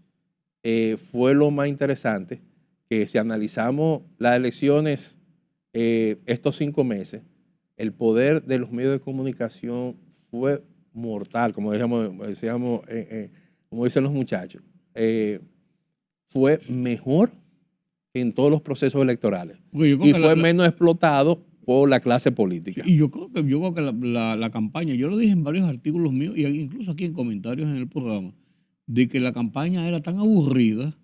fue lo más interesante, que si analizamos las elecciones estos 5 meses, el poder de los medios de comunicación fue mortal, como decíamos como dicen los muchachos. Fue mejor que en todos los procesos electorales. Porque yo creo Y que fue menos explotado por la clase política. y yo creo que la campaña, yo lo dije en varios artículos míos y incluso aquí en comentarios en el programa, de que la campaña era tan aburrida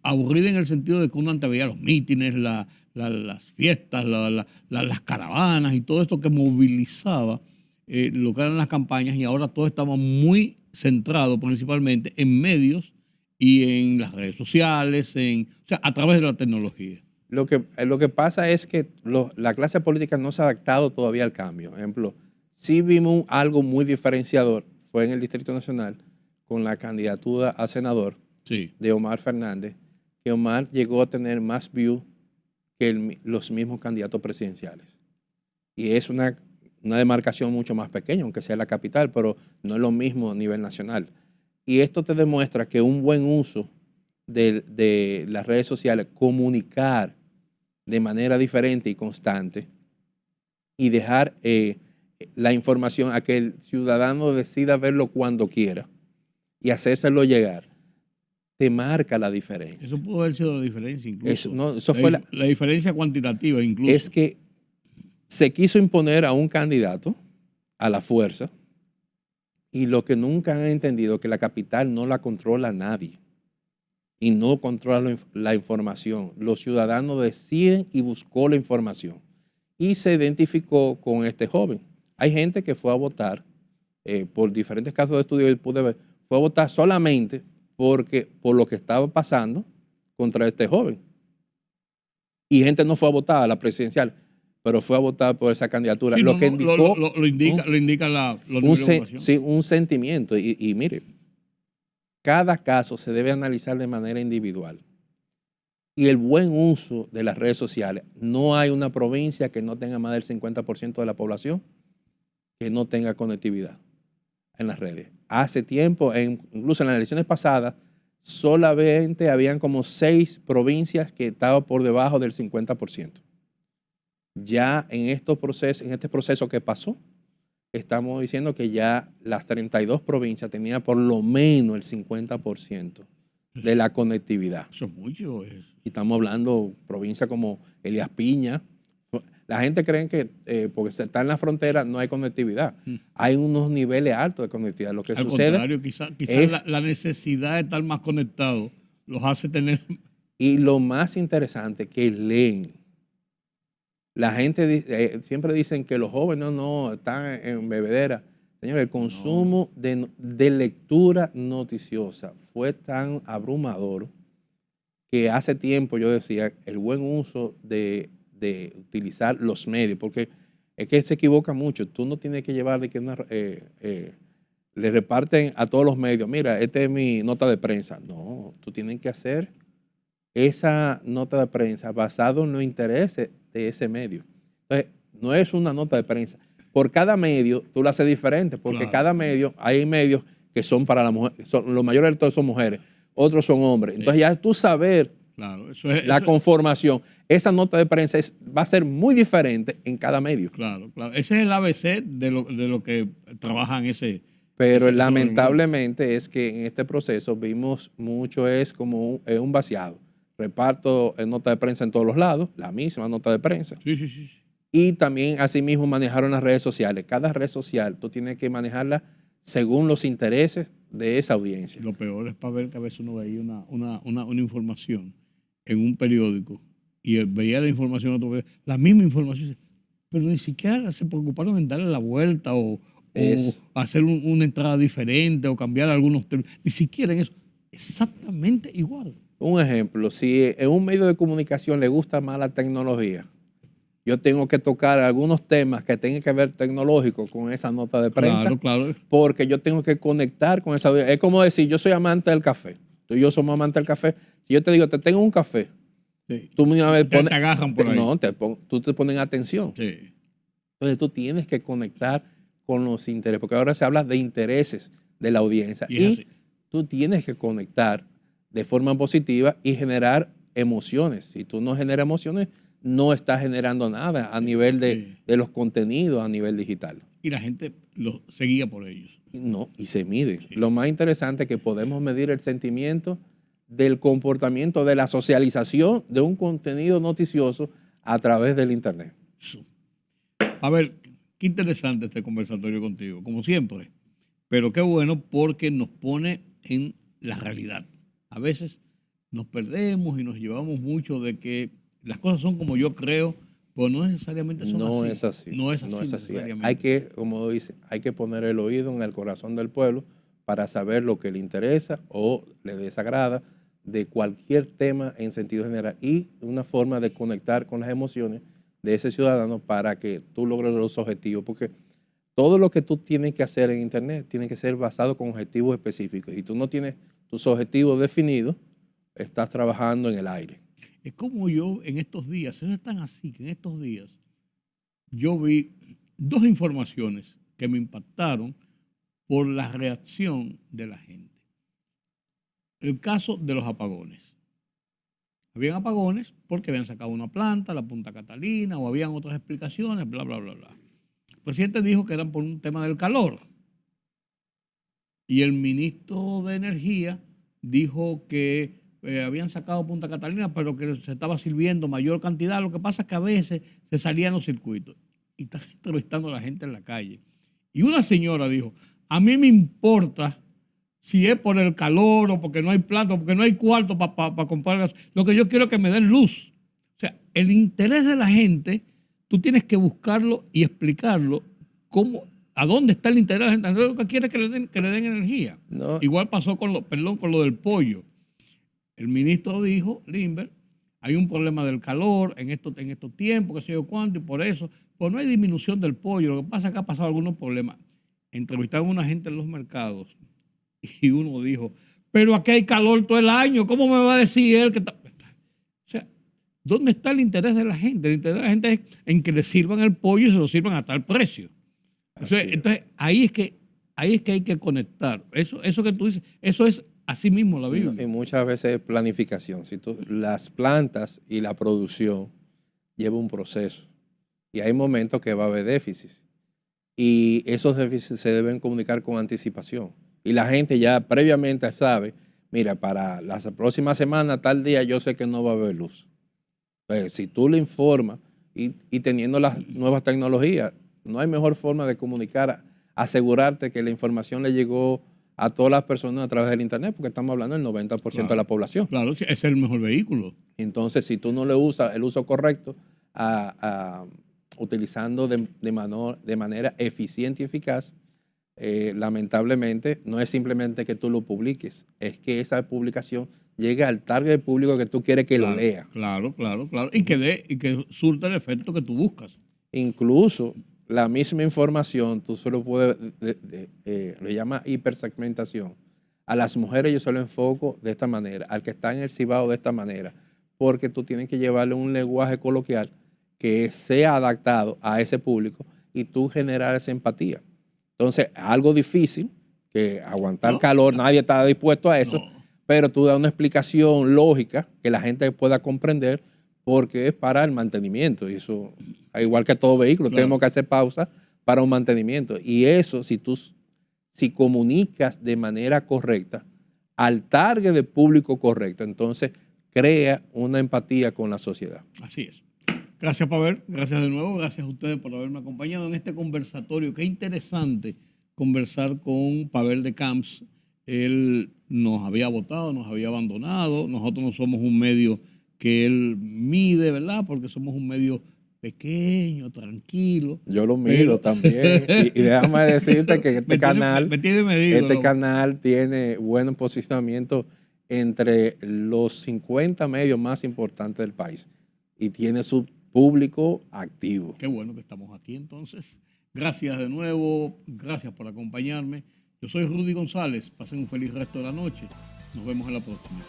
en el sentido de que uno antes veía los mítines, las fiestas, las caravanas y todo esto que movilizaba lo que eran las campañas, y ahora todo estaba muy centrado principalmente en medios y en las redes sociales, o sea, a través de la tecnología. Lo que pasa es que la clase política no se ha adaptado todavía al cambio. Por ejemplo, sí vimos algo muy diferenciador, fue en el Distrito Nacional, con la candidatura a senador Sí. de Omar Fernández, que Omar llegó a tener más views que los mismos candidatos presidenciales. Y es una demarcación mucho más pequeña, aunque sea la capital, pero no es lo mismo a nivel nacional. Y esto te demuestra que un buen uso de las redes sociales, comunicar de manera diferente y constante y dejar la información a que el ciudadano decida verlo cuando quiera y hacérselo llegar, te marca la diferencia. Eso pudo haber sido la diferencia incluso. Eso fue la diferencia cuantitativa incluso. Es que se quiso imponer a un candidato a la fuerza y lo que nunca han entendido es que la capital no la controla nadie y no controla la información. Los ciudadanos deciden y buscó la información y se identificó con este joven. Hay gente que fue a votar por diferentes casos de estudio que pude ver, fue a votar solamente por lo que estaba pasando contra este joven. Y gente no fue a votar a la presidencial, pero fue a votar por esa candidatura. Sí, lo que indicó lo indica los niveles de votación. sí, un sentimiento. Y mire, cada caso se debe analizar de manera individual. Y el buen uso de las redes sociales, no hay una provincia que no tenga más del 50% de la población que no tenga conectividad en las redes. Hace tiempo, incluso en las elecciones pasadas, solamente habían como 6 provincias que estaban por debajo del 50%. Ya en este proceso que pasó, estamos diciendo que ya las 32 provincias tenían por lo menos el 50% de la conectividad. Eso es mucho. Y estamos hablando de provincias como Elías Piña. La gente cree que porque está en la frontera no hay conectividad. Hay unos niveles altos de conectividad. Lo que Al sucede contrario, quizás la necesidad de estar más conectados los hace tener. Y lo más interesante que leen. La gente siempre dicen que los jóvenes no están en bebedera. Señor, el consumo de lectura noticiosa fue tan abrumador que hace tiempo yo decía el buen uso de utilizar los medios, porque es que se equivoca mucho. Tú no tienes que llevar de que le reparten a todos los medios, mira, esta es mi nota de prensa. No, tú tienes que hacer esa nota de prensa basado en los intereses de ese medio. Entonces, no es una nota de prensa. Por cada medio, tú lo haces diferente, porque Claro. cada medio, hay medios que son para la mujer, los mayores de todos son mujeres, otros son hombres. Entonces, ya tú saber Claro, eso es. la eso- conformación, esa nota de prensa va a ser muy diferente en cada medio. Claro, claro. Ese es el ABC de lo que trabajan ese. Pero ese lamentablemente es que en este proceso vimos mucho, es como un vaciado. Reparto en nota de prensa en todos los lados, la misma nota de prensa. Sí, sí, sí. Y también asimismo manejaron las redes sociales. Cada red social tú tienes que manejarla según los intereses de esa audiencia. Lo peor es para ver que a veces uno veía una información en un periódico y veía la información en otro periódico, la misma información, pero ni siquiera se preocuparon en darle la vuelta o hacer una entrada diferente o cambiar algunos términos. Ni siquiera en eso. Exactamente igual. Un ejemplo, si en un medio de comunicación le gusta más la tecnología, yo tengo que tocar algunos temas que tengan que ver tecnológico con esa nota de prensa, Claro, claro. porque yo tengo que conectar con esa audiencia. Es como decir, yo soy amante del café, tú y yo somos amantes del café. Si yo te digo, te tengo un café, Sí. tú una vez Te agarran por ahí. No, tú te ponen atención. Sí. Entonces tú tienes que conectar con los intereses, porque ahora se habla de intereses de la audiencia. Y es así. Tú tienes que conectar de forma positiva y generar emociones. Si tú no generas emociones, no estás generando nada a nivel de los contenidos a nivel digital. Y la gente lo seguía por ellos. Y se mide. Sí. Lo más interesante es que podemos medir el sentimiento del comportamiento, de la socialización de un contenido noticioso a través del Internet. A ver, qué interesante este conversatorio contigo, como siempre. Pero qué bueno porque nos pone en la realidad. A veces nos perdemos y nos llevamos mucho de que las cosas son como yo creo, pero no necesariamente son no así. Es así. No es así. No es así. Necesariamente. Hay que, como dice, hay que poner el oído en el corazón del pueblo para saber lo que le interesa o le desagrada de cualquier tema en sentido general y una forma de conectar con las emociones de ese ciudadano para que tú logres los objetivos, porque todo lo que tú tienes que hacer en Internet tiene que ser basado con objetivos específicos. Y tú no tienes tus objetivos definidos, estás trabajando en el aire. Es como yo en estos días, eso es tan así que en estos días yo vi dos informaciones que me impactaron por la reacción de la gente. El caso de los apagones. Habían apagones porque habían sacado una planta, la Punta Catalina, o habían otras explicaciones, bla, bla, bla, bla. El presidente dijo que eran por un tema del calor. Y el ministro de Energía dijo que habían sacado Punta Catalina, pero que se estaba sirviendo mayor cantidad. Lo que pasa es que a veces se salían los circuitos. Y están entrevistando a la gente en la calle. Y una señora dijo, a mí me importa si es por el calor o porque no hay plata, o porque no hay cuarto para comprar gas. Lo que yo quiero es que me den luz. O sea, el interés de la gente, tú tienes que buscarlo y explicarlo a dónde está el interés de la gente. Lo que quiere es que le den energía. No. Igual pasó con lo del pollo. El ministro dijo, Limber, hay un problema del calor en estos tiempos, qué sé yo cuánto, y por eso, pues no hay disminución del pollo. Lo que pasa es que ha pasado algunos problemas. Entrevistaron a una gente en los mercados y uno dijo, pero aquí hay calor todo el año, ¿cómo me va a decir él que está? O sea, ¿dónde está el interés de la gente? El interés de la gente es en que le sirvan el pollo y se lo sirvan a tal precio. Entonces ahí es que hay que conectar. Eso que tú dices, eso es así mismo la Biblia. Y muchas veces es planificación. Las plantas y la producción llevan un proceso. Y hay momentos que va a haber déficits. Y esos déficits se deben comunicar con anticipación. Y la gente ya previamente sabe, mira, para la próxima semana, tal día, yo sé que no va a haber luz. Entonces, si tú le informas y teniendo las nuevas tecnologías, no hay mejor forma de comunicar, asegurarte que la información le llegó a todas las personas a través del Internet, porque estamos hablando del 90% de la población. Claro, ese es el mejor vehículo. Entonces, si tú no le usas el uso correcto, utilizando de manera eficiente y eficaz, lamentablemente no es simplemente que tú lo publiques, es que esa publicación llegue al target público que tú quieres que lo lea. Claro. Y que surta el efecto que tú buscas. Incluso la misma información, tú solo puedes, le llama hipersegmentación, A las mujeres yo se lo enfoco de esta manera, al que está en el Cibao de esta manera, porque tú tienes que llevarle un lenguaje coloquial que sea adaptado a ese público y tú generar esa empatía. Entonces, algo difícil, que aguantar calor, nadie está dispuesto a eso, pero tú das una explicación lógica que la gente pueda comprender porque es para el mantenimiento. Y eso, igual que todo vehículo, tenemos que hacer pausa para un mantenimiento. Y eso, si comunicas de manera correcta al target de público correcto, entonces crea una empatía con la sociedad. Así es. Gracias, Pavel. Gracias de nuevo. Gracias a ustedes por haberme acompañado en este conversatorio. Qué interesante conversar con Pavel de Camps. Él nos había votado, nos había abandonado. Nosotros no somos un medio que él mide, ¿verdad? Porque somos un medio pequeño, tranquilo. Yo lo miro también. Y déjame decirte que este canal tiene buen posicionamiento entre los 50 medios más importantes del país y tiene su público activo. Qué bueno que estamos aquí entonces. Gracias de nuevo, gracias por acompañarme. Yo soy Rudy González. Pasen un feliz resto de la noche. Nos vemos en la próxima.